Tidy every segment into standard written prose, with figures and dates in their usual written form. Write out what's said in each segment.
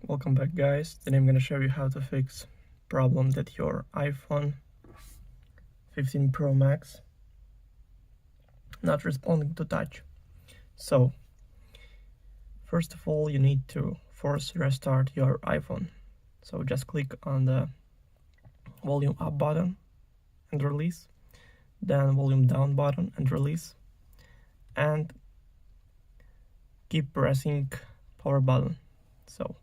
Welcome back, guys. Today I'm gonna show you how to fix problem that your iPhone 15 Pro Max not responding to touch. So first of all, you need to force restart your iPhone. So just click on the volume up button and release, then volume down button and release, and keep pressing power button. So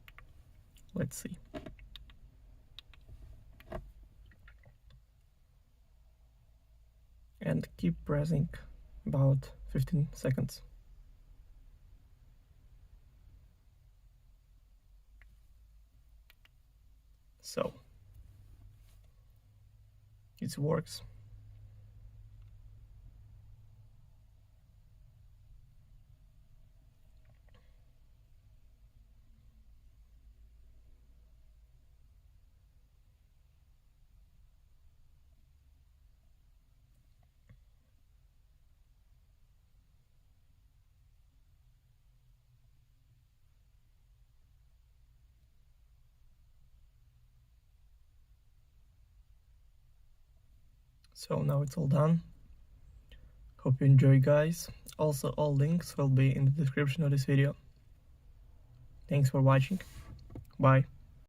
let's see. And keep pressing about 15 seconds. So it works. So now it's all done. Hope you enjoy, guys. Also, all links will be in the description of this video. Thanks for watching. Bye.